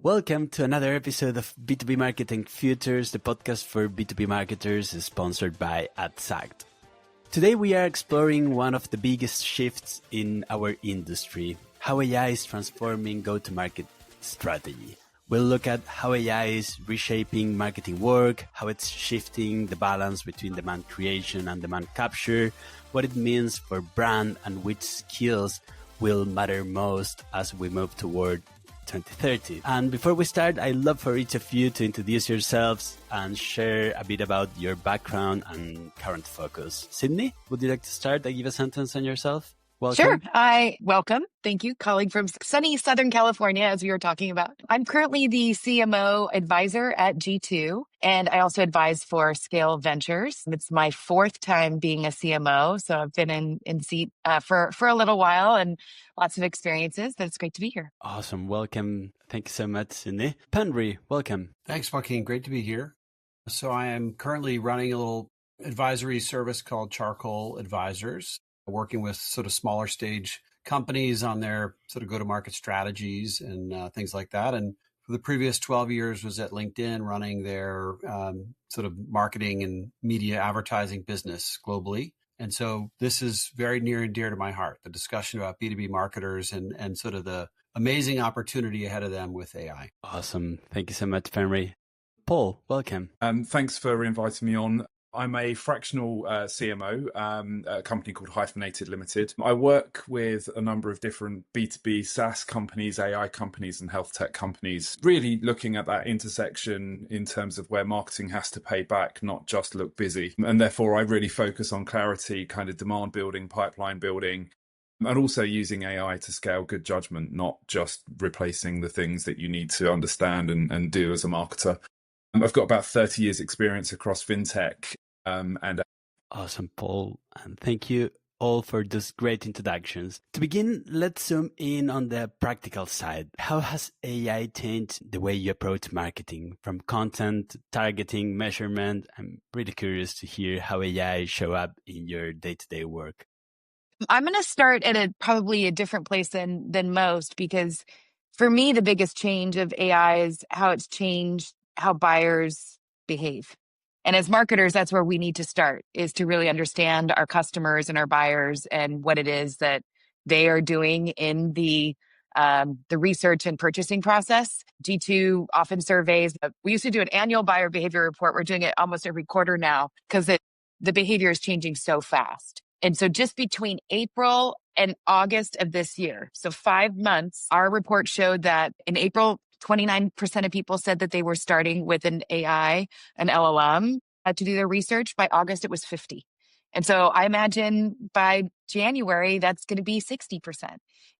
Welcome to another episode of B2B Marketing Futures, the podcast for B2B marketers sponsored by AdSact. Today we are exploring one of the biggest shifts in our industry, how AI is transforming go-to-market strategy. We'll look at how AI is reshaping marketing work, how it's shifting the balance between demand creation and demand capture, what it means for brand and which skills will matter most as we move toward 2030. And before we start, I'd love for each of you to introduce yourselves and share a bit about your background and current focus. Sydney, would you like to start and give a sentence on yourself? Welcome. Sure. Welcome. Thank you. Colleague from sunny Southern California, as we were talking about. I'm currently the CMO advisor at G2, and I also advise for Scale Ventures. It's my fourth time being a CMO, so I've been in seat for a little while and lots of experiences, but it's great to be here. Awesome. Welcome. Thank you so much, Sydney. Penry, welcome. Thanks, Joaquin. Great to be here. So I am currently running a little advisory service called Charcoal Advisors, working with sort of smaller stage companies on their sort of go-to-market strategies and things like that. And for the previous 12 years was at LinkedIn running their sort of marketing and media advertising business globally. And so this is very near and dear to my heart, the discussion about B2B marketers and sort of the amazing opportunity ahead of them with AI. Awesome. Thank you so much, Penry. Paul, welcome. Thanks for inviting me on. I'm a fractional CMO at a company called Hyphenated Limited. I work with a number of different B2B SaaS companies, AI companies, and health tech companies, really looking at that intersection in terms of where marketing has to pay back, not just look busy. And therefore, I really focus on clarity, kind of demand building, pipeline building, and also using AI to scale good judgment, not just replacing the things that you need to understand and do as a marketer. I've got about 30 years experience across fintech and Awesome, Paul. And thank you all for those great introductions. To begin, let's zoom in on the practical side. How has AI changed the way you approach marketing, from content, targeting, measurement? I'm really curious to hear how AI show up in your day-to-day work. I'm going to start at probably a different place than most, because for me, the biggest change of AI is how it's changed how buyers behave. And as marketers, that's where we need to start, is to really understand our customers and our buyers and what it is that they are doing in the research and purchasing process. G2 often surveys. We used to do an annual buyer behavior report. We're doing it almost every quarter now because the behavior is changing so fast. And so just between April and August of this year, so 5 months, our report showed that in April, 29% of people said that they were starting with an AI, an LLM, to do their research. By August, it was 50. And so I imagine by January, that's going to be 60%.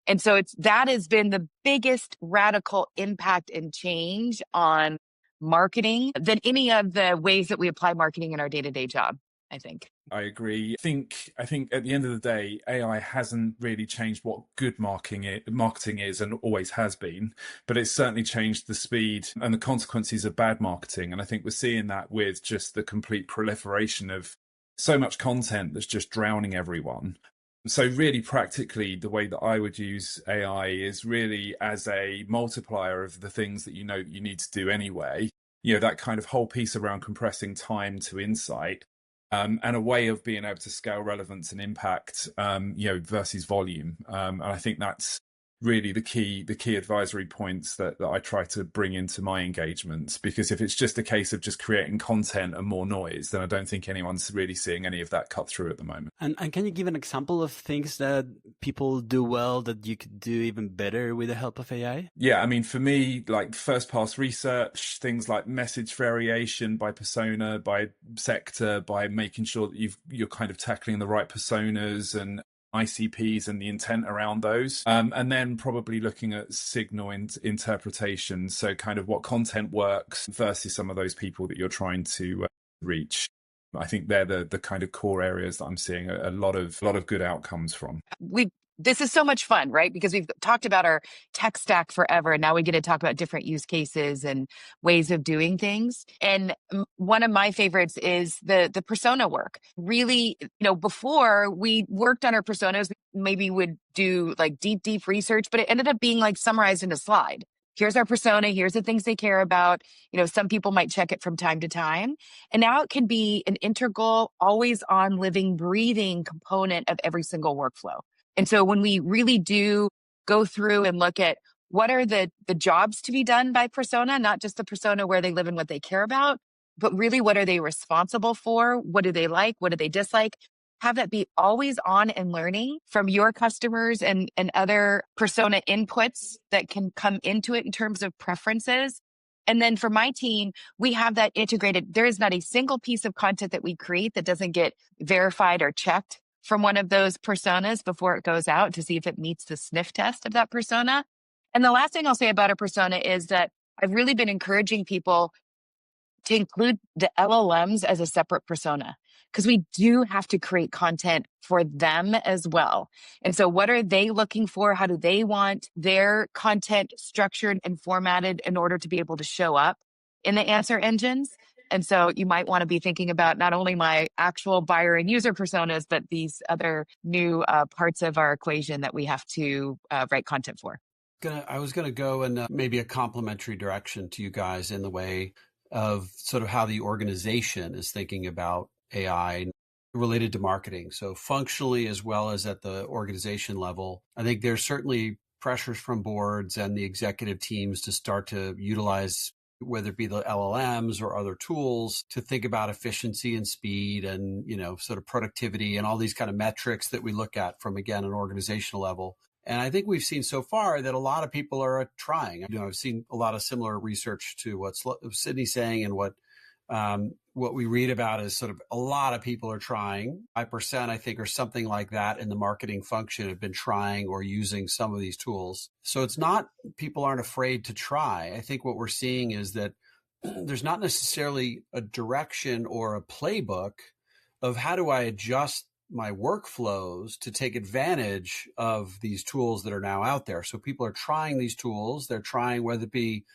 And so that has been the biggest radical impact and change on marketing than any of the ways that we apply marketing in our day-to-day job, I think. I agree. I think at the end of the day, AI hasn't really changed what good marketing is and always has been, but it's certainly changed the speed and the consequences of bad marketing. And I think we're seeing that with just the complete proliferation of so much content that's just drowning everyone. So really practically, the way that I would use AI is really as a multiplier of the things that you know you need to do anyway. You know, that kind of whole piece around compressing time to insight. And a way of being able to scale relevance and impact, versus volume. And I think that's really the key advisory points that I try to bring into my engagements. Because if it's just a case of just creating content and more noise, then I don't think anyone's really seeing any of that cut through at the moment. And can you give an example of things that people do well that you could do even better with the help of AI? Yeah, I mean, for me, like first pass research, things like message variation by persona, by sector, by making sure that you're kind of tackling the right personas and ICPs and the intent around those. And then probably looking at signal interpretation. So kind of what content works versus some of those people that you're trying to reach. I think they're the kind of core areas that I'm seeing a lot of good outcomes from. This is so much fun, right? Because we've talked about our tech stack forever, and now we get to talk about different use cases and ways of doing things. And one of my favorites is the persona work. Really, before we worked on our personas, maybe would do like deep research, but it ended up being like summarized in a slide. here's our persona, here's the things they care about. Some people might check it from time to time. And now it can be an integral, always on, living, breathing component of every single workflow. And so when we really do go through and look at what are the jobs to be done by persona, not just the persona where they live and what they care about, but really what are they responsible for? What do they like? What do they dislike? Have that be always on and learning from your customers and other persona inputs that can come into it in terms of preferences. And then for my team, we have that integrated. There is not a single piece of content that we create that doesn't get verified or checked from one of those personas before it goes out to see if it meets the sniff test of that persona. And the last thing I'll say about a persona is that I've really been encouraging people to include the LLMs as a separate persona, because we do have to create content for them as well. And so what are they looking for? How do they want their content structured and formatted in order to be able to show up in the answer engines? And so you might want to be thinking about not only my actual buyer and user personas, but these other new parts of our equation that we have to write content for. I was going to go in maybe a complementary direction to you guys in the way of sort of how the organization is thinking about AI related to marketing. So functionally, as well as at the organization level, I think there's certainly pressures from boards and the executive teams to start to utilize, whether it be the LLMs or other tools, to think about efficiency and speed and, sort of productivity and all these kind of metrics that we look at from, again, an organizational level. And I think we've seen so far that a lot of people are trying. I've seen a lot of similar research to what Sydney's saying and what we read about is sort of a lot of people are trying. 5%, I think, or something like that in the marketing function have been trying or using some of these tools. So it's not, people aren't afraid to try. I think what we're seeing is that there's not necessarily a direction or a playbook of how do I adjust my workflows to take advantage of these tools that are now out there. So people are trying these tools. They're trying, whether it be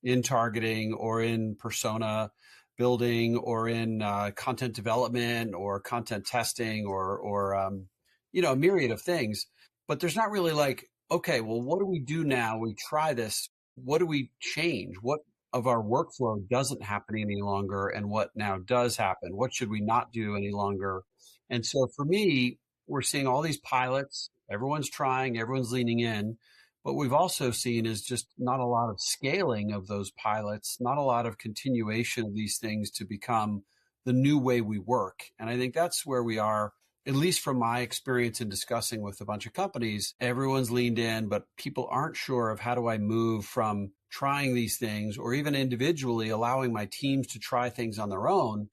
in targeting or in persona building or in content development or content testing or a myriad of things. But there's not really like, okay, well, what do we do now? We try this. What do we change? What of our workflow doesn't happen any longer and what now does happen? What should we not do any longer? And so for me, we're seeing all these pilots, everyone's trying, everyone's leaning in, but we've also seen is just not a lot of scaling of those pilots, not a lot of continuation of these things to become the new way we work. And I think that's where we are, at least from my experience in discussing with a bunch of companies. Everyone's leaned in, but people aren't sure of how do I move from trying these things or even individually allowing my teams to try things on their own.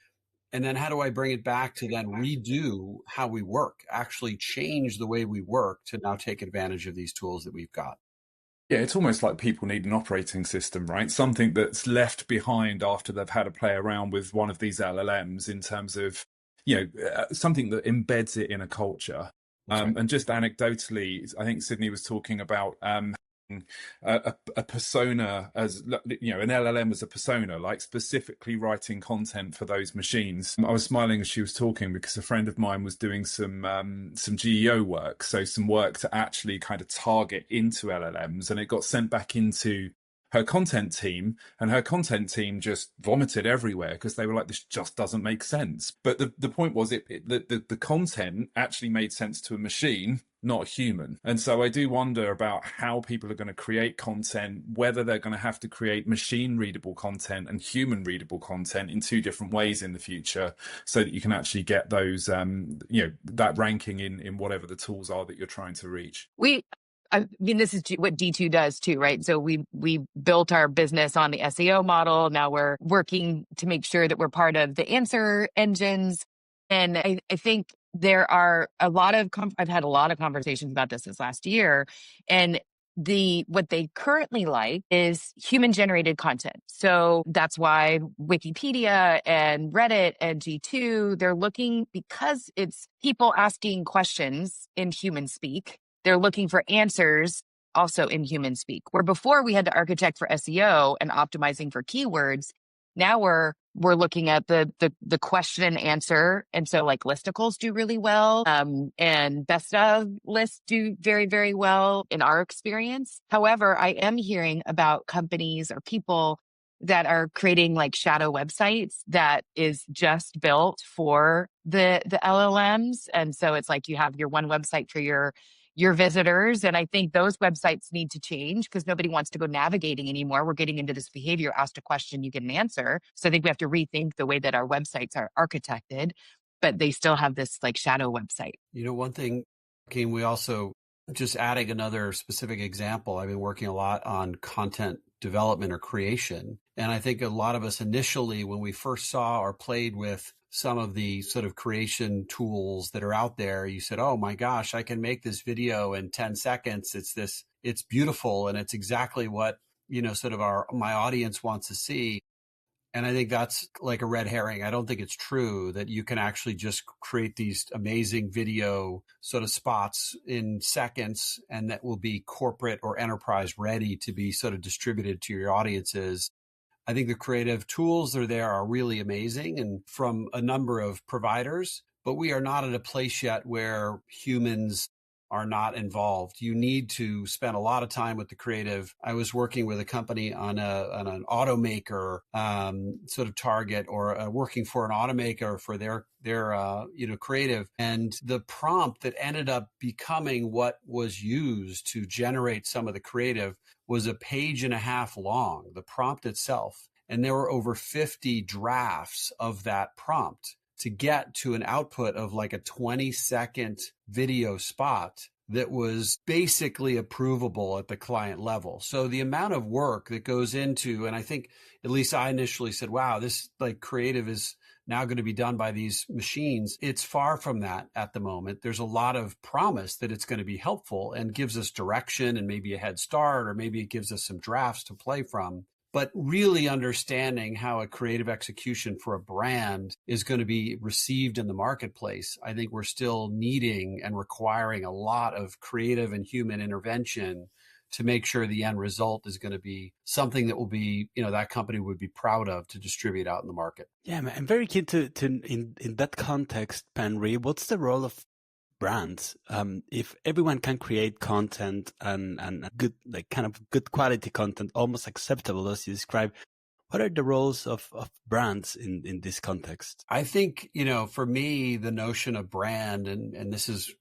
And then how do I bring it back to then redo how we work, actually change the way we work to now take advantage of these tools that we've got? Yeah, it's almost like people need an operating system, right? Something that's left behind after they've had to play around with one of these LLMs in terms of, something that embeds it in a culture. Right. And just anecdotally, I think Sydney was talking about a persona as, an LLM as a persona, like specifically writing content for those machines. I was smiling as she was talking because a friend of mine was doing some GEO work, so some work to actually kind of target into LLMs, and it got sent back into her content team, and her content team just vomited everywhere because they were like, this just doesn't make sense. But the point was the content actually made sense to a machine, not a human. And so I do wonder about how people are going to create content, whether they're going to have to create machine readable content and human readable content in two different ways in the future, so that you can actually get those, that ranking in whatever the tools are that you're trying to reach. I mean, this is what D2 does too, right? So we built our business on the SEO model. Now we're working to make sure that we're part of the answer engines. And I think there are a lot of, I've had a lot of conversations about this last year. And what they currently like is human generated content. So that's why Wikipedia and Reddit and G2, they're looking, because it's people asking questions in human speak. They're looking for answers also in human speak, where before we had to architect for SEO and optimizing for keywords. Now we're we're looking at the question and answer. And so like listicles do really well, and best of lists do very, very well in our experience. However, I am hearing about companies or people that are creating like shadow websites that is just built for the LLMs. And so it's like you have your one website for your visitors. And I think those websites need to change because nobody wants to go navigating anymore. We're getting into this behavior, asked a question, you get an answer. So I think we have to rethink the way that our websites are architected, but they still have this like shadow website. One thing, Kim, we also, just adding another specific example, I've been working a lot on content development or creation. And I think a lot of us initially, when we first saw or played with some of the sort of creation tools that are out there, you said, oh my gosh, I can make this video in 10 seconds. It's beautiful. And it's exactly what, sort of my audience wants to see. And I think that's like a red herring. I don't think it's true that you can actually just create these amazing video sort of spots in seconds and that will be corporate or enterprise ready to be sort of distributed to your audiences. I think the creative tools that are there are really amazing and from a number of providers, but we are not at a place yet where humans are not involved. You need to spend a lot of time with the creative. I was working with a company on an automaker sort of target, or working for an automaker for their creative. And the prompt that ended up becoming what was used to generate some of the creative was a page and a half long, the prompt itself. And there were over 50 drafts of that prompt to get to an output of like a 20-second video spot that was basically approvable at the client level. So the amount of work that goes into, and I think at least I initially said, wow, this like creative is now going to be done by these machines. It's far from that at the moment. There's a lot of promise that it's going to be helpful and gives us direction and maybe a head start, or maybe it gives us some drafts to play from. But really understanding how a creative execution for a brand is going to be received in the marketplace, I think we're still needing and requiring a lot of creative and human intervention to make sure the end result is going to be something that will be, that company would be proud of to distribute out in the market. Yeah, I'm very keen to in that context, Penry, what's the role of brands? If everyone can create content and good, like kind of good quality content, almost acceptable as you describe, what are the roles of brands in this context? I think, for me, the notion of brand, and this is,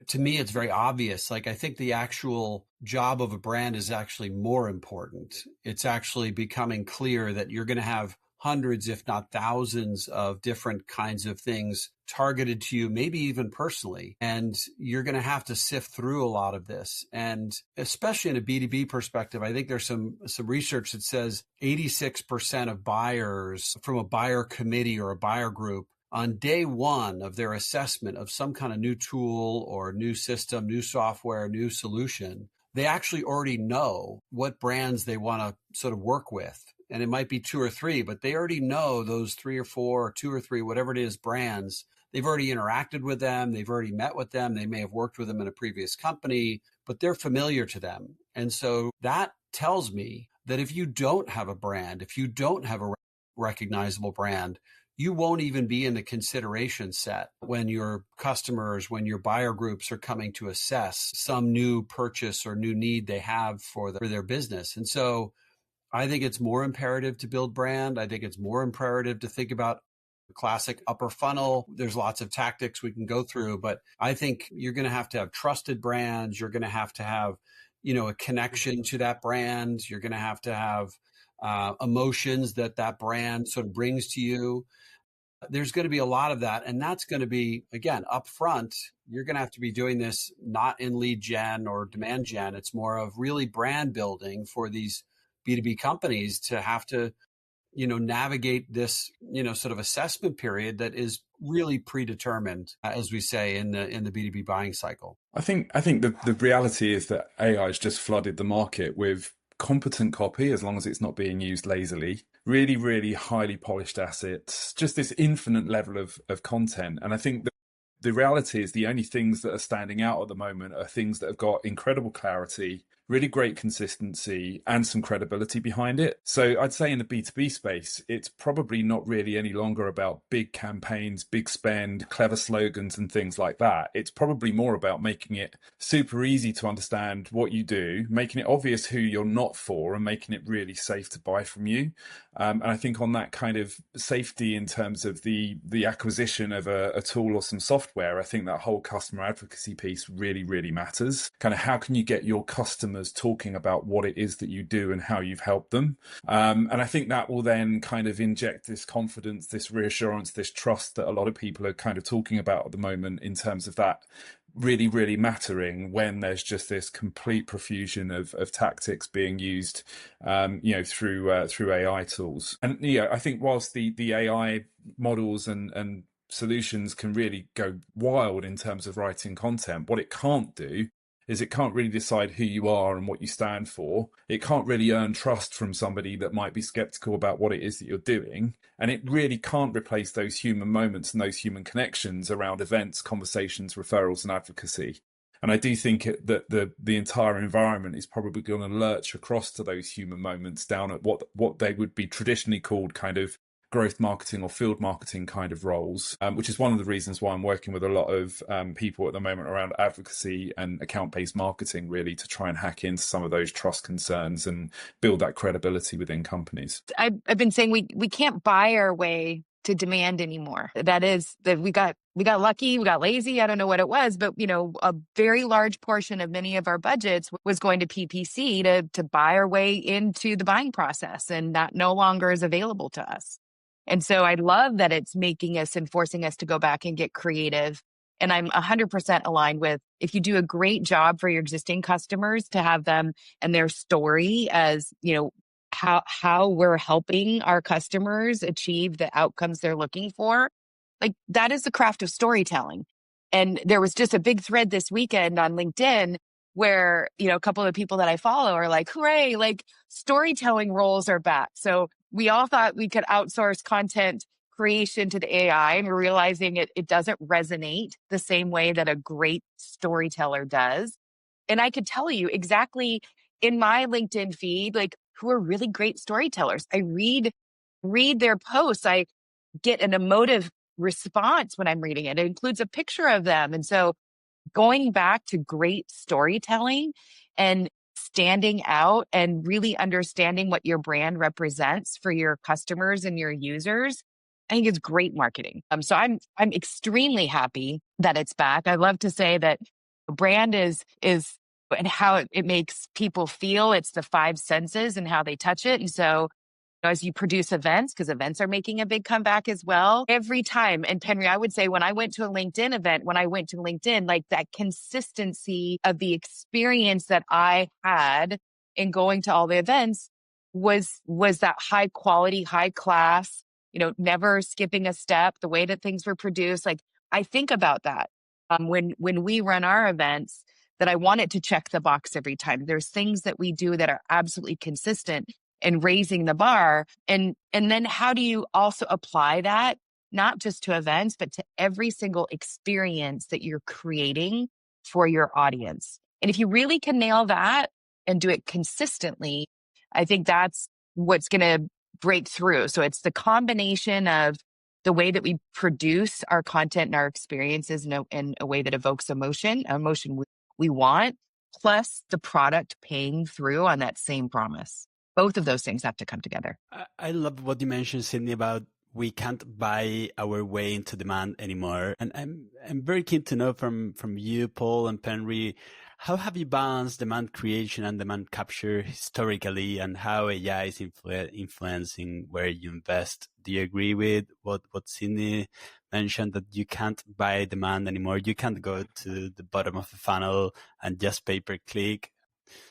to me, it's very obvious. Like, I think the actual job of a brand is actually more important. It's actually becoming clear that you're going to have hundreds, if not thousands, of different kinds of things targeted to you, maybe even personally. And you're going to have to sift through a lot of this. And especially in a B2B perspective, I think there's some research that says 86% of buyers from a buyer committee or a buyer group on day one of their assessment of some kind of new tool or new system, new software, new solution, they actually already know what brands they want to sort of work with. And it might be 2 or 3, but they already know those 3 or 4 or 2 or 3, whatever it is, brands. They've already interacted with them. They've already met with them. They may have worked with them in a previous company, but they're familiar to them. And so that tells me that if you don't have a brand, if you don't have a recognizable brand, you won't even be in the consideration set when your customers, when your buyer groups are coming to assess some new purchase or new need they have for their business. And so I think it's more imperative to build brand. I think it's more imperative to think about classic upper funnel. There's lots of tactics we can go through, but I think you're going to have trusted brands. You're going to have, a connection to that brand. You're going to have emotions that brand sort of brings to you. There's going to be a lot of that. And that's going to be, again, upfront. You're going to have to be doing this not in lead gen or demand gen. It's more of really brand building for these B2B companies to have to, navigate this, sort of assessment period that is really predetermined, as we say in the B2B buying cycle. I think the reality is that AI has just flooded the market with competent copy, as long as it's not being used lazily, really, really highly polished assets, just this infinite level of content. And I think the reality is the only things that are standing out at the moment are things that have got incredible clarity, really great consistency and some credibility behind it. So I'd say in the B2B space, it's probably not really any longer about big campaigns, big spend, clever slogans and things like that. It's probably more about making it super easy to understand what you do, making it obvious who you're not for, and making it really safe to buy from you. And I think on that kind of safety in terms of the acquisition of a tool or some software, I think that whole customer advocacy piece really, really matters. Kind of how can you get your customers talking about what it is that you do and how you've helped them? And I think that will then kind of inject this confidence, this reassurance, this trust that a lot of people are kind of talking about at the moment in terms of that really, really mattering when there's just this complete profusion of tactics being used, through AI tools. And I think whilst the AI models and solutions can really go wild in terms of writing content, what it can't do is it can't really decide who you are and what you stand for. It can't really earn trust from somebody that might be skeptical about what it is that you're doing. And it really can't replace those human moments and those human connections around events, conversations, referrals, and advocacy. And I do think that the entire environment is probably going to lurch across to those human moments down at what they would be traditionally called kind of growth marketing or field marketing kind of roles, which is one of the reasons why I'm working with a lot of people at the moment around advocacy and account-based marketing, really to try and hack into some of those trust concerns and build that credibility within companies. I've been saying we can't buy our way to demand anymore. That is that we got lucky, we got lazy. I don't know what it was, but a very large portion of many of our budgets was going to PPC to buy our way into the buying process, and that no longer is available to us. And so I love that it's making us and forcing us to go back and get creative. And I'm 100% aligned with, if you do a great job for your existing customers, to have them and their story as, how we're helping our customers achieve the outcomes they're looking for. Like, that is the craft of storytelling. And there was just a big thread this weekend on LinkedIn where, a couple of people that I follow are like, hooray, like storytelling roles are back. So we all thought we could outsource content creation to the AI, and we're realizing it doesn't resonate the same way that a great storyteller does. And I could tell you exactly in my LinkedIn feed, like, who are really great storytellers. I read their posts. I get an emotive response when I'm reading it. It includes a picture of them. And so going back to great storytelling and standing out and really understanding what your brand represents for your customers and your users, I think it's great marketing. So I'm extremely happy that it's back. I love to say that brand is and how it makes people feel. It's the five senses and how they touch it. And so as you produce events, because events are making a big comeback as well, every time. And Penry, I would say when I went to a LinkedIn event, like that consistency of the experience that I had in going to all the events was that high quality, high class, never skipping a step, the way that things were produced. Like, I think about that when we run our events, that I want it to check the box every time. There's things that we do that are absolutely consistent and raising the bar. And then how do you also apply that, not just to events, but to every single experience that you're creating for your audience? And if you really can nail that and do it consistently, I think that's what's going to break through. So it's the combination of the way that we produce our content and our experiences in a way that evokes emotion we want, plus the product paying through on that same promise. Both of those things have to come together. I love what you mentioned, Sydney, about we can't buy our way into demand anymore. And I'm very keen to know from you, Paul and Penry, how have you balanced demand creation and demand capture historically, and how AI is influencing where you invest? Do you agree with what Sydney mentioned, that you can't buy demand anymore? You can't go to the bottom of the funnel and just pay-per-click.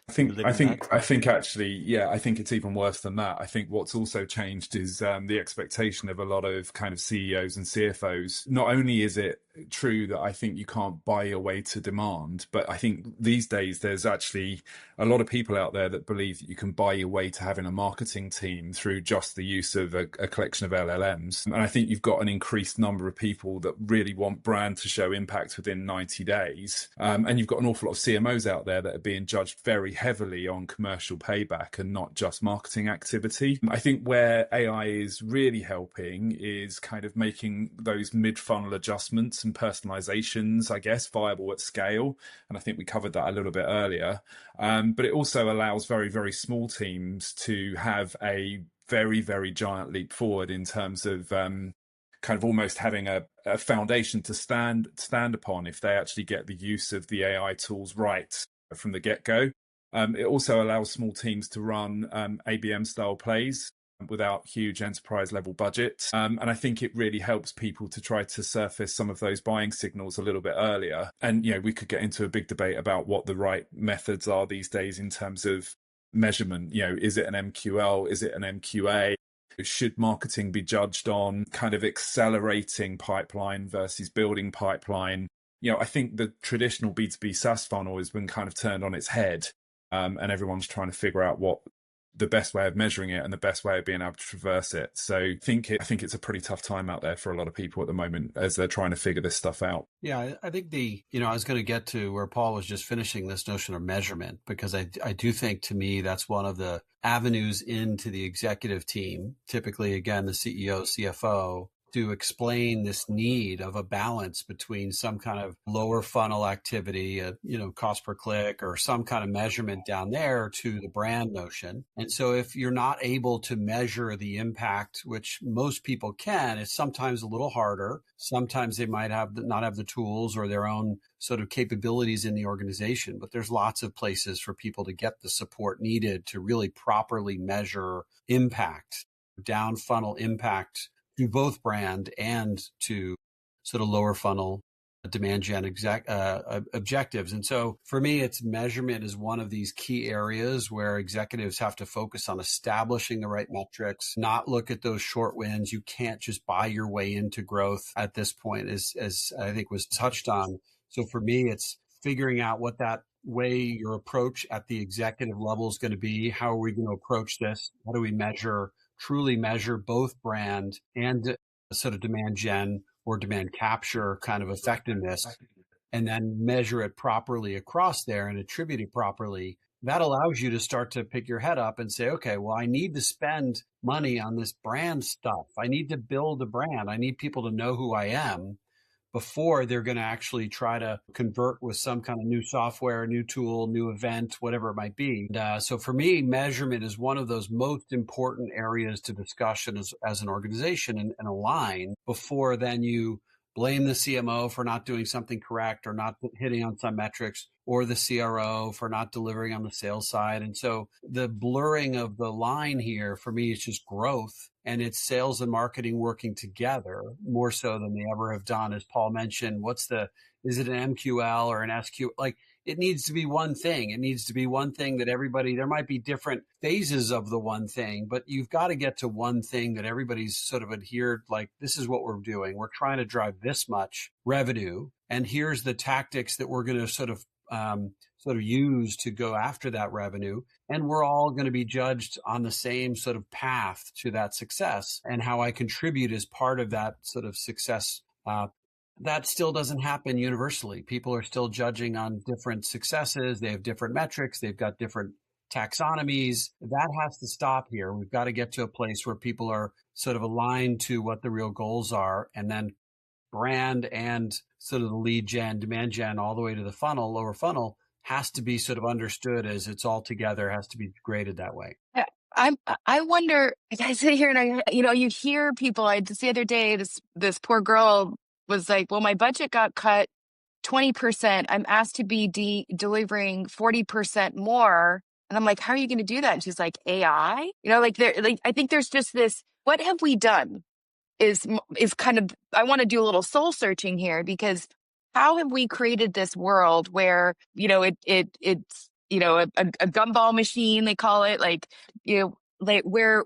I think actually, yeah, I think it's even worse than that. I think what's also changed is the expectation of a lot of kind of CEOs and CFOs. Not only is it true that I think you can't buy your way to demand, but I think these days there's actually a lot of people out there that believe that you can buy your way to having a marketing team through just the use of a collection of LLMs. And I think you've got an increased number of people that really want brand to show impact within 90 days. And you've got an awful lot of CMOs out there that are being judged very heavily on commercial payback and not just marketing activity. I think where AI is really helping is kind of making those mid-funnel adjustments and personalizations, I guess, viable at scale. And I think we covered that a little bit earlier. But it also allows very, very small teams to have a very, very giant leap forward in terms of kind of almost having a foundation to stand upon if they actually get the use of the AI tools right from the get-go. It also allows small teams to run ABM style plays without huge enterprise level budgets. And I think it really helps people to try to surface some of those buying signals a little bit earlier. And, you know, we could get into a big debate about what the right methods are these days in terms of measurement. You know, is it an MQL? Is it an MQA? Should marketing be judged on kind of accelerating pipeline versus building pipeline? You know, I think the traditional B2B SaaS funnel has been kind of turned on its head, and everyone's trying to figure out what the best way of measuring it and the best way of being able to traverse it. So I think it's a pretty tough time out there for a lot of people at the moment as they're trying to figure this stuff out. Yeah, I think I was going to get to where Paul was just finishing this notion of measurement, because I do think, to me, that's one of the avenues into the executive team, typically, again, the CEO, CFO, to explain this need of a balance between some kind of lower funnel activity, cost per click, or some kind of measurement down there to the brand notion. And so if you're not able to measure the impact, which most people can, it's sometimes a little harder. Sometimes they might not have the tools or their own sort of capabilities in the organization, but there's lots of places for people to get the support needed to really properly measure impact, down funnel impact, to both brand and to sort of lower funnel demand gen objectives. And so for me, it's measurement is one of these key areas where executives have to focus on establishing the right metrics, not look at those short wins. You can't just buy your way into growth at this point, as I think was touched on. So for me, it's figuring out what that way your approach at the executive level is going to be. How are we going to approach this? How do we truly measure both brand and sort of demand gen or demand capture kind of effectiveness, and then measure it properly across there and attribute it properly? That allows you to start to pick your head up and say, okay, well, I need to spend money on this brand stuff. I need to build a brand. I need people to know who I am before they're going to actually try to convert with some kind of new software, new tool, new event, whatever it might be. And, so for me, measurement is one of those most important areas to discussion as an organization and align before then you blame the CMO for not doing something correct or not hitting on some metrics, or the CRO for not delivering on the sales side. And so the blurring of the line here for me is just growth, and it's sales and marketing working together more so than they ever have done. As Paul mentioned, is it an MQL or an SQ? Like, it needs to be one thing. It needs to be one thing that there might be different phases of the one thing, but you've got to get to one thing that everybody's sort of adhered, like, this is what we're doing. We're trying to drive this much revenue, and here's the tactics that we're going to sort of use to go after that revenue. And we're all going to be judged on the same sort of path to that success, and how I contribute as part of that sort of success. That still doesn't happen universally. People are still judging on different successes. They have different metrics. They've got different taxonomies. That has to stop here. We've got to get to a place where people are sort of aligned to what the real goals are, and then brand and sort of the lead gen, demand gen, all the way to the funnel, lower funnel, has to be sort of understood as it's all together, has to be graded that way. Yeah, I wonder, I sit here and you hear people. Just the other day, this poor girl was like, well, my budget got cut 20%. I'm asked to be delivering 40% more. And I'm like, how are you going to do that? And she's like, AI, I think there's just this, what have we done is kind of, I want to do a little soul searching here, because how have we created this world where, it's, a gumball machine, they call it,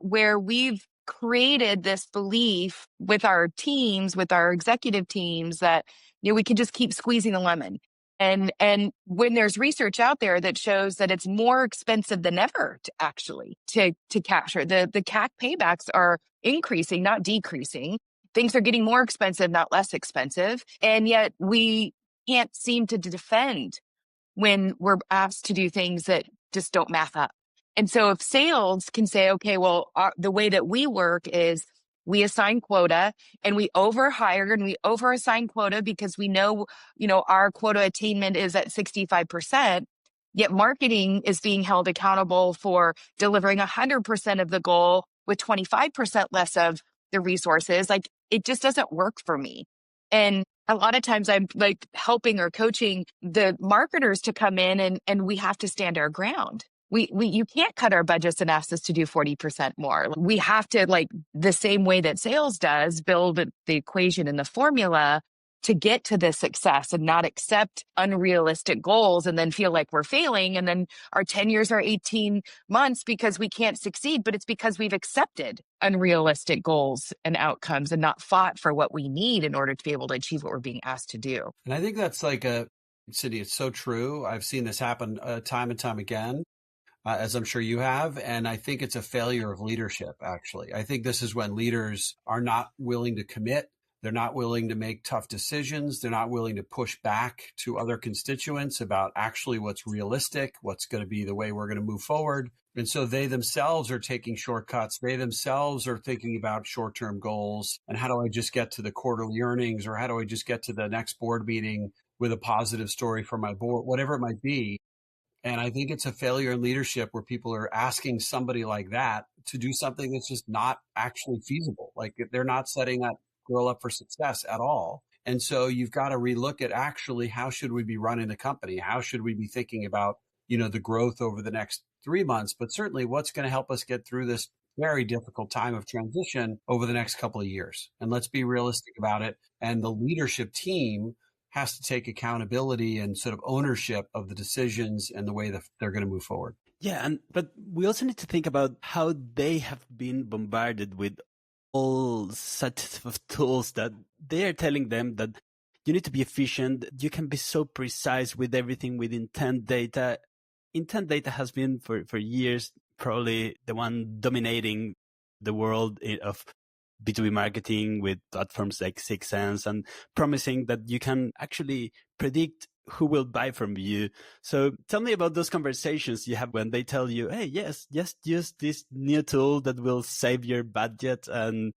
where we've created this belief with our teams, with our executive teams, that, we can just keep squeezing the lemon. And when there's research out there that shows that it's more expensive than ever to capture, the CAC paybacks are increasing, not decreasing. Things are getting more expensive, not less expensive. And yet we can't seem to defend when we're asked to do things that just don't math up. And so if sales can say, okay, well, the way that we work is we assign quota and we overhire and we overassign quota because we know, our quota attainment is at 65%. Yet marketing is being held accountable for delivering 100% of the goal with 25% less of the resources. Like, it just doesn't work for me. And a lot of times I'm like helping or coaching the marketers to come in and we have to stand our ground. You can't cut our budgets and ask us to do 40% more. We have to, like the same way that sales does, build the equation and the formula to get to this success and not accept unrealistic goals and then feel like we're failing. And then our 10 years are 18 months because we can't succeed, but it's because we've accepted unrealistic goals and outcomes and not fought for what we need in order to be able to achieve what we're being asked to do. And I think that's Cindy, it's so true. I've seen this happen time and time again, as I'm sure you have. And I think it's a failure of leadership, actually. I think this is when leaders are not willing to commit. They're not willing to make tough decisions. They're not willing to push back to other constituents about actually what's realistic, what's going to be the way we're going to move forward. And so they themselves are taking shortcuts. They themselves are thinking about short-term goals. And how do I just get to the quarterly earnings, or how do I just get to the next board meeting with a positive story for my board, whatever it might be. And I think it's a failure in leadership where people are asking somebody like that to do something that's just not actually feasible. Like, they're not setting that girl up for success at all. And so you've got to relook at actually, how should we be running the company? How should we be thinking about, the growth over the next 3 months, but certainly what's going to help us get through this very difficult time of transition over the next couple of years. And let's be realistic about it. And the leadership team has to take accountability and sort of ownership of the decisions and the way that they're going to move forward. Yeah, but we also need to think about how they have been bombarded with all such of tools that they are telling them that you need to be efficient. You can be so precise with everything with intent data. Intent data has been for years probably the one dominating the world of B2B marketing, with platforms like 6sense and promising that you can actually predict who will buy from you. So tell me about those conversations you have when they tell you, hey, yes, just use this new tool that will save your budget and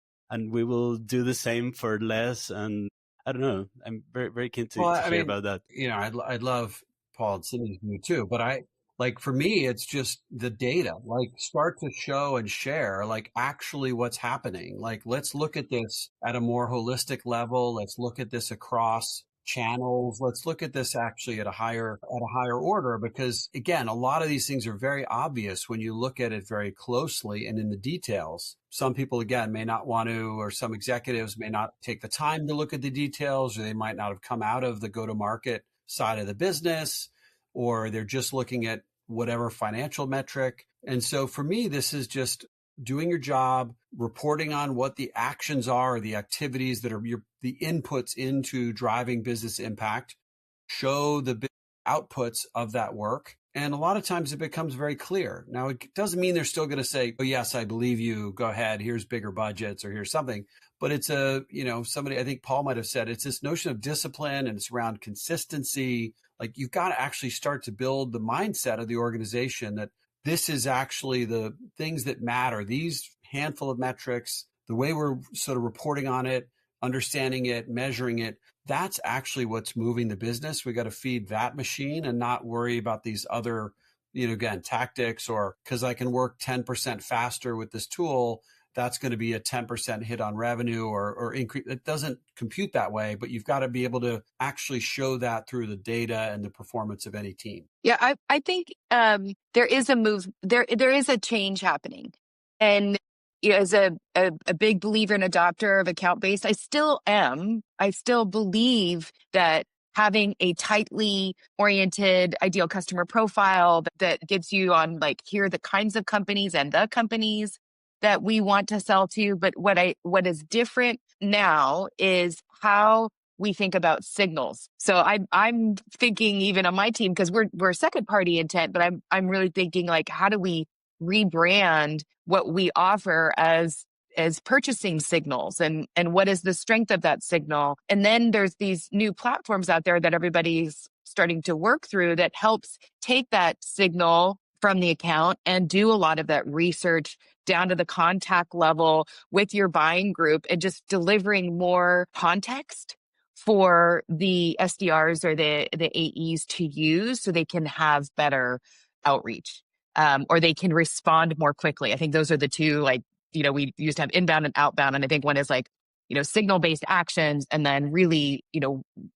we will do the same for less. And I don't know, I'm very, very keen to hear about that. I'd love Paul and Cindy's view too, but for me, it's just the data, start to show and share, actually what's happening. Let's look at this at a more holistic level. Let's look at this across channels. Let's look at this actually at a higher order, because again, a lot of these things are very obvious when you look at it very closely and in the details. Some people, again, may not want to, or some executives may not take the time to look at the details, or they might not have come out of the go-to-market side of the business, or they're just looking at whatever financial metric. And so for me, this is just doing your job, reporting on what the actions are, the activities that are the inputs into driving business impact, show the outputs of that work. And a lot of times it becomes very clear. Now, it doesn't mean they're still going to say, oh, yes, I believe you. Go ahead. Here's bigger budgets, or here's something. But it's somebody, I think Paul might have said, it's this notion of discipline, and it's around consistency. You've got to actually start to build the mindset of the organization that this is actually the things that matter. These handful of metrics, the way we're sort of reporting on it, understanding it, measuring it, that's actually what's moving the business. We got to feed that machine and not worry about these other, again, tactics, or because I can work 10% faster with this tool, that's going to be a 10% hit on revenue or increase. It doesn't compute that way, but you've got to be able to actually show that through the data and the performance of any team. Yeah, I think there is a move, there is a change happening. And as a big believer and adopter of account-based, I still am. I still believe that having a tightly oriented ideal customer profile that gives you on here are the kinds of companies and the companies that we want to sell to. But what is different now is how we think about signals. So I'm thinking, even on my team, because we're second party intent, but I'm really thinking how do we rebrand what we offer as purchasing signals, and what is the strength of that signal? And then there's these new platforms out there that everybody's starting to work through that helps take that signal from the account and do a lot of that research down to the contact level with your buying group and just delivering more context for the SDRs or the AEs to use so they can have better outreach, or they can respond more quickly. I think those are the two, like, we used to have inbound and outbound. And I think one is like, signal-based actions, and then really,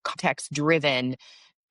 context-driven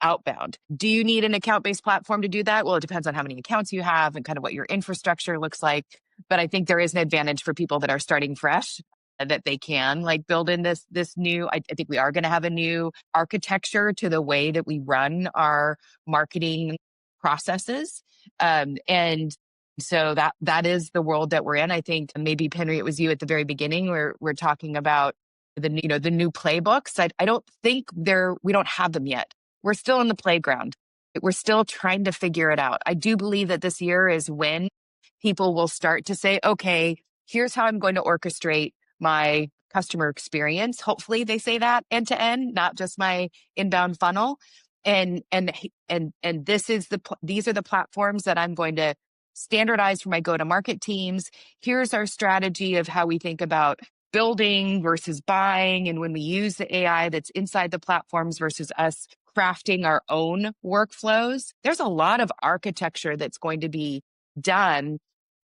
outbound. Do you need an account-based platform to do that? Well, it depends on how many accounts you have and kind of what your infrastructure looks like. But I think there is an advantage for people that are starting fresh, that they can like build in this new, I think we are going to have a new architecture to the way that we run our marketing processes. And so that is the world that we're in. I think maybe, Penry, it was you at the very beginning where we're talking about the new playbooks. I don't think we don't have them yet. We're still in the playground. We're still trying to figure it out. I do believe that this year is when people will start to say, okay, here's how I'm going to orchestrate my customer experience. Hopefully they say that end to end, not just my inbound funnel. And these are the platforms that I'm going to standardize for my go-to-market teams. Here's our strategy of how we think about building versus buying, and when we use the AI that's inside the platforms versus us crafting our own workflows. There's a lot of architecture that's going to be done,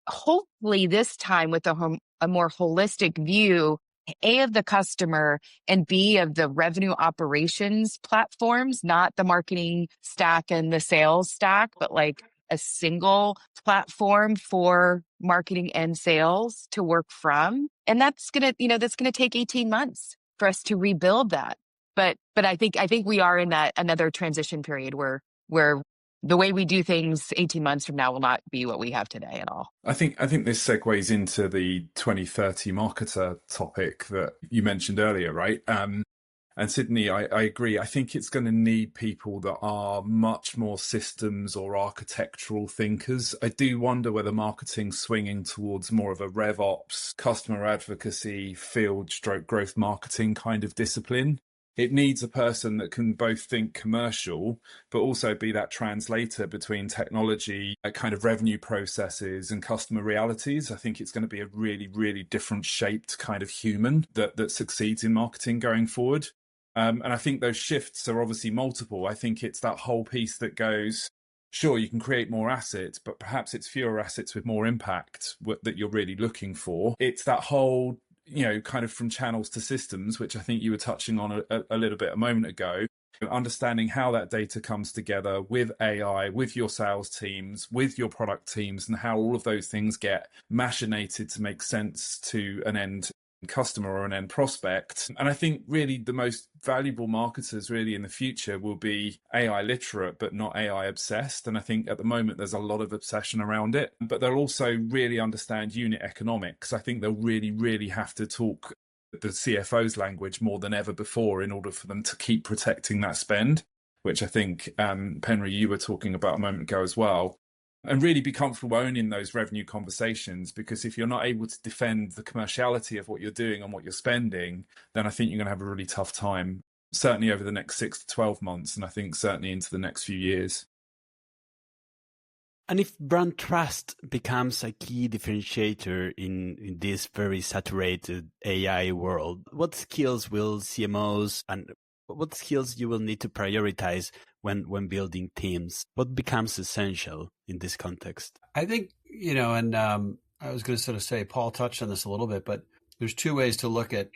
hopefully this time with a more holistic view, A, of the customer, and B, of the revenue operations platforms, not the marketing stack and the sales stack, but like a single platform for marketing and sales to work from. And that's going to take 18 months for us to rebuild that. But I think we are in that another transition period where the way we do things 18 months from now will not be what we have today at all. I think this segues into the 2030 marketer topic that you mentioned earlier, right? And Sydney, I agree. I think it's going to need people that are much more systems or architectural thinkers. I do wonder whether marketing's swinging towards more of a RevOps, customer advocacy, field/growth marketing kind of discipline. It needs a person that can both think commercial, but also be that translator between technology, kind of revenue processes and customer realities. I think it's going to be a really, really different shaped kind of human that succeeds in marketing going forward. And I think those shifts are obviously multiple. I think it's that whole piece that goes, sure, you can create more assets, but perhaps it's fewer assets with more impact that you're really looking for. It's that whole, kind of from channels to systems, which I think you were touching on a little bit a moment ago, understanding how that data comes together with AI, with your sales teams, with your product teams, and how all of those things get machinated to make sense to an end customer or an end prospect. And I think really the most valuable marketers really in the future will be AI literate, but not AI obsessed. And I think at the moment there's a lot of obsession around it, but they'll also really understand unit economics. I think they'll really, really have to talk the CFO's language more than ever before in order for them to keep protecting that spend, which I think, Penry, you were talking about a moment ago as well. And really be comfortable owning those revenue conversations, because if you're not able to defend the commerciality of what you're doing and what you're spending, then I think you're going to have a really tough time, certainly over the next 6 to 12 months, and I think certainly into the next few years. And if brand trust becomes a key differentiator in this very saturated AI world, what skills will CMOs and what skills you will need to prioritize when building teams? What becomes essential in this context? I think, and I was going to sort of say, Paul touched on this a little bit, but there's two ways to look at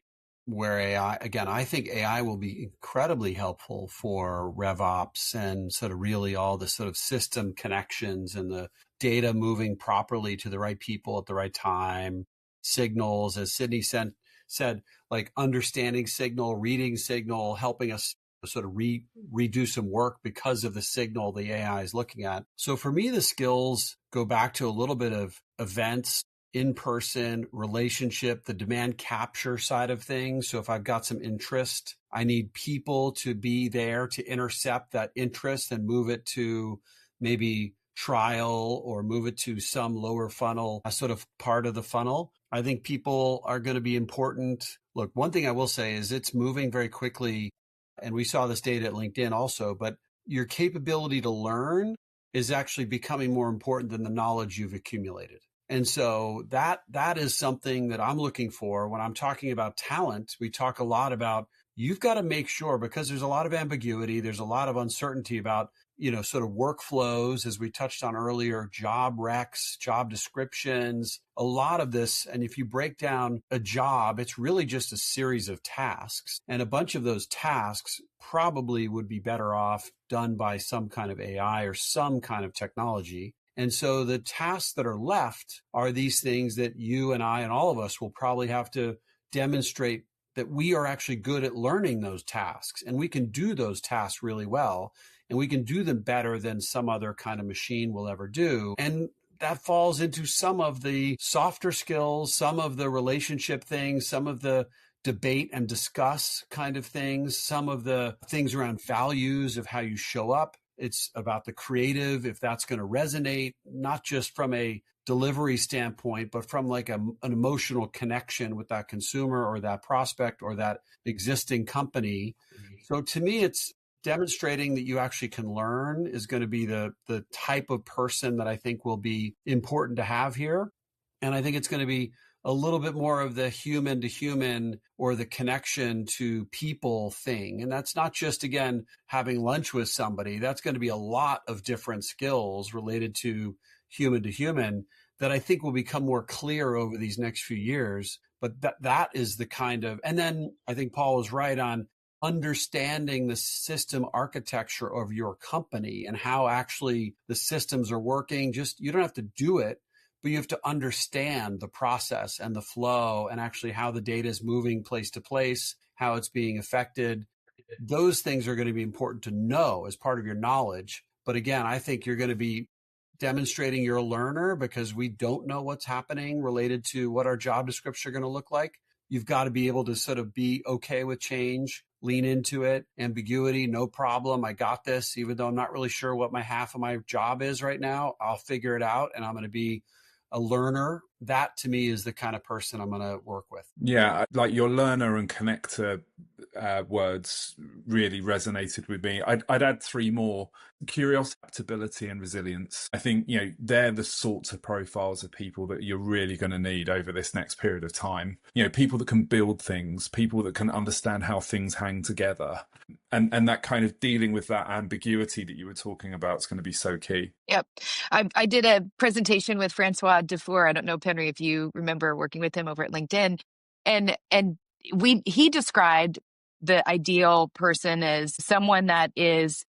where AI, again, I think AI will be incredibly helpful for RevOps and sort of really all the sort of system connections and the data moving properly to the right people at the right time, signals, as Sydney said, like understanding signal, reading signal, helping us sort of redo some work because of the signal the AI is looking at. So for me, the skills go back to a little bit of events, in-person relationship, the demand capture side of things. So if I've got some interest, I need people to be there to intercept that interest and move it to maybe trial or move it to some lower funnel, a sort of part of the funnel. I think people are going to be important. Look, one thing I will say is it's moving very quickly. And we saw this data at LinkedIn also, but your capability to learn is actually becoming more important than the knowledge you've accumulated. And so that is something that I'm looking for when I'm talking about talent. We talk a lot about you've got to make sure, because there's a lot of ambiguity, there's a lot of uncertainty about, sort of workflows, as we touched on earlier, job recs, job descriptions, a lot of this. And if you break down a job, it's really just a series of tasks. And a bunch of those tasks probably would be better off done by some kind of AI or some kind of technology. And so the tasks that are left are these things that you and I and all of us will probably have to demonstrate that we are actually good at learning those tasks, and we can do those tasks really well, and we can do them better than some other kind of machine will ever do. And that falls into some of the softer skills, some of the relationship things, some of the debate and discuss kind of things, some of the things around values of how you show up. It's about the creative, if that's going to resonate, not just from a delivery standpoint, but from like an emotional connection with that consumer or that prospect or that existing company. So to me, it's demonstrating that you actually can learn is going to be the type of person that I think will be important to have here. And I think it's going to be a little bit more of the human to human or the connection to people thing. And that's not just, again, having lunch with somebody. That's going to be a lot of different skills related to human to human that I think will become more clear over these next few years. But that is the kind of, and then I think Paul was right on understanding the system architecture of your company and how actually the systems are working. Just, you don't have to do it, but you have to understand the process and the flow and actually how the data is moving place to place, how it's being affected. Those things are going to be important to know as part of your knowledge. But again, I think you're going to be demonstrating you're a learner because we don't know what's happening related to what our job descriptions are going to look like. You've got to be able to sort of be okay with change, lean into it, ambiguity, no problem. I got this, even though I'm not really sure what my half of my job is right now. I'll figure it out, and I'm going to be a learner. That to me is the kind of person I'm going to work with. Yeah, like your learner and connector words really resonated with me. I'd add three more: curiosity, adaptability, and resilience. I think, they're the sorts of profiles of people that you're really going to need over this next period of time. People that can build things, people that can understand how things hang together. And that kind of dealing with that ambiguity that you were talking about is going to be so key. Yep. I did a presentation with Francois Dufour. I don't know, Penry, if you remember working with him over at LinkedIn. And he described the ideal person as someone that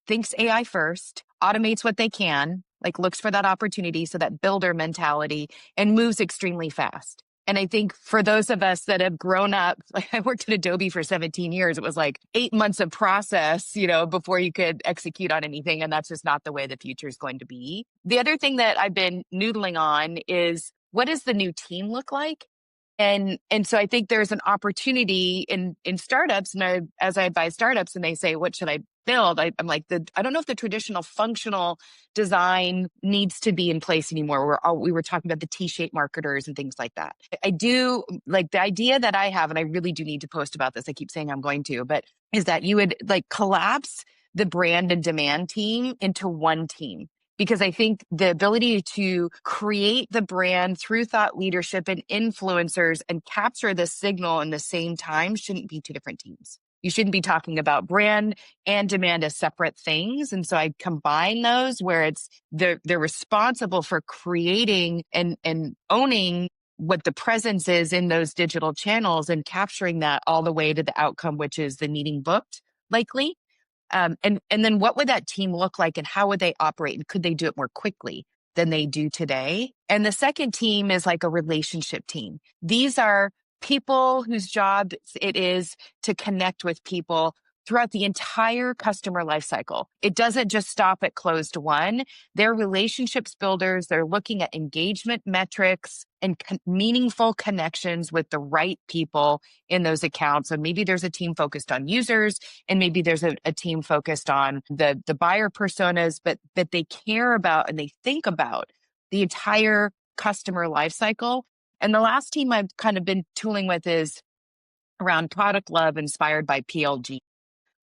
thinks AI first, automates what they can, like looks for that opportunity, so that builder mentality, and moves extremely fast. And I think for those of us that have grown up, like I worked at Adobe for 17 years, it was like 8 months of process, before you could execute on anything. And that's just not the way the future is going to be. The other thing that I've been noodling on is, what does the new team look like? And so I think there's an opportunity in startups, and as I advise startups and they say, what should I build? I'm like, I don't know if the traditional functional design needs to be in place anymore. We were talking about the T-shaped marketers and things like that. I do like the idea that I have, and I really do need to post about this. I keep saying I'm going to, but is that you would like collapse the brand and demand team into one team. Because I think the ability to create the brand through thought leadership and influencers and capture the signal in the same time shouldn't be two different teams. You shouldn't be talking about brand and demand as separate things. And so I combine those where they're responsible for creating and owning what the presence is in those digital channels and capturing that all the way to the outcome, which is the meeting booked, likely. And then what would that team look like and how would they operate? And could they do it more quickly than they do today? And the second team is like a relationship team. These are people whose job it is to connect with people throughout the entire customer lifecycle. It doesn't just stop at closed won. They're relationships builders. They're looking at engagement metrics and meaningful connections with the right people in those accounts. And maybe there's a team focused on users, and maybe there's a team focused on the buyer personas, but they care about and they think about the entire customer lifecycle. And the last team I've kind of been tooling with is around product love inspired by PLG.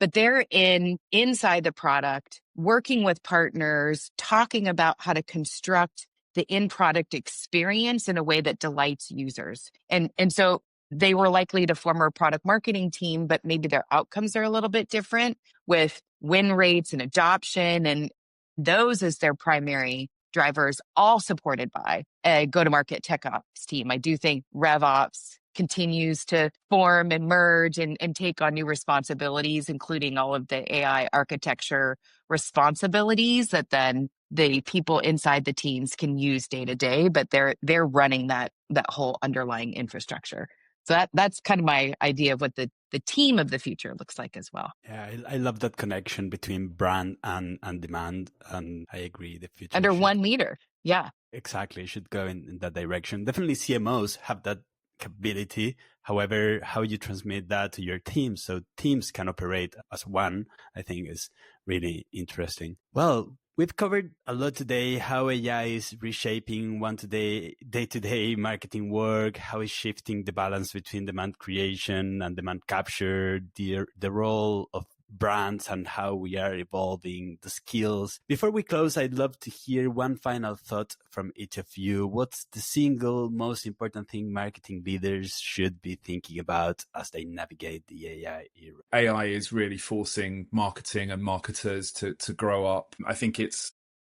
but they're inside the product, working with partners, talking about how to construct the in-product experience in a way that delights users. And so they were likely to form a product marketing team, but maybe their outcomes are a little bit different with win rates and adoption, and those as their primary drivers, all supported by a go-to-market tech ops team. I do think RevOps continues to form and merge and take on new responsibilities, including all of the AI architecture responsibilities that then the people inside the teams can use day to day, but they're running that whole underlying infrastructure. So that's kind of my idea of what the team of the future looks like as well. Yeah, I love that connection between brand and demand. And I agree, the future under one leader. Yeah, exactly. It should go in that direction. Definitely CMOs have that capability. However, how you transmit that to your teams so teams can operate as one, I think is really interesting. Well, we've covered a lot today, how AI is reshaping day-to-day marketing work, how it's shifting the balance between demand creation and demand capture, the role of brands and how we are evolving the skills. Before we close, I'd love to hear one final thought from each of you. What's the single most important thing marketing leaders should be thinking about as they navigate the AI era? AI is really forcing marketing and marketers to grow up. I think it's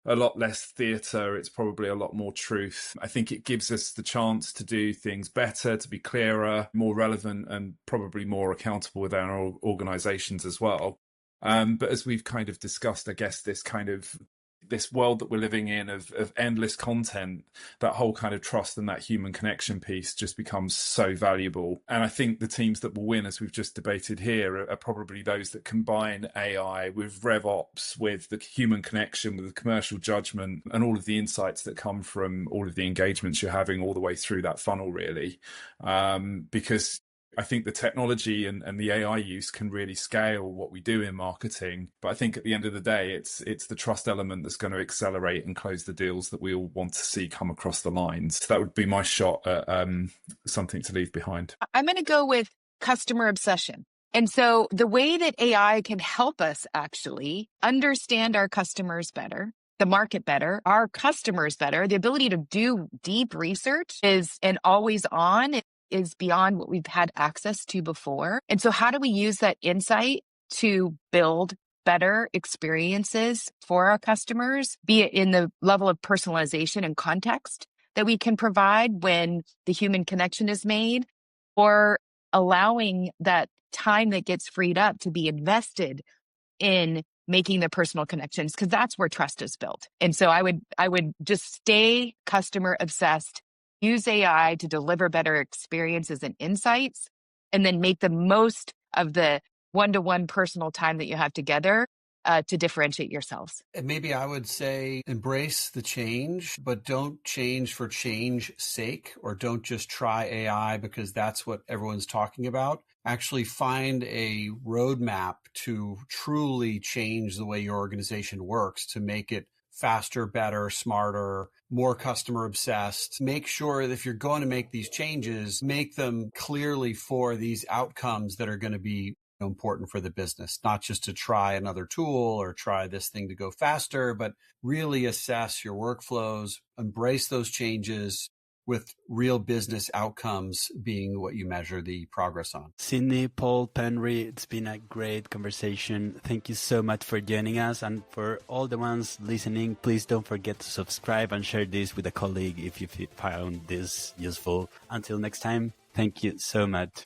a lot less theatre. It's probably a lot more truth. I think it gives us the chance to do things better, to be clearer, more relevant, and probably more accountable with our organizations as well. But as we've kind of discussed, I guess this world that we're living in of endless content, that whole kind of trust and that human connection piece just becomes so valuable. And I think the teams that will win, as we've just debated here, are probably those that combine AI with RevOps, with the human connection, with the commercial judgment, and all of the insights that come from all of the engagements you're having all the way through that funnel, really. Because I think the technology and the AI use can really scale what we do in marketing. But I think at the end of the day, it's the trust element that's going to accelerate and close the deals that we all want to see come across the lines. So that would be my shot at something to leave behind. I'm going to go with customer obsession. And so the way that AI can help us actually understand our customers better, the market better, our customers better, the ability to do deep research is an always on. Is beyond what we've had access to before. And so how do we use that insight to build better experiences for our customers, be it in the level of personalization and context that we can provide when the human connection is made, or allowing that time that gets freed up to be invested in making the personal connections, because that's where trust is built. And so I would just stay customer obsessed, use AI to deliver better experiences and insights, and then make the most of the one-to-one personal time that you have together to differentiate yourselves. And maybe I would say embrace the change, but don't change for change's sake, or don't just try AI because that's what everyone's talking about. Actually find a roadmap to truly change the way your organization works, to make it faster, better, smarter, more customer obsessed. Make sure that if you're going to make these changes, make them clearly for these outcomes that are going to be important for the business, not just to try another tool or try this thing to go faster, but really assess your workflows, embrace those changes with real business outcomes being what you measure the progress on. Sydney, Paul, Penry, it's been a great conversation. Thank you so much for joining us. And for all the ones listening, please don't forget to subscribe and share this with a colleague if you found this useful. Until next time, thank you so much.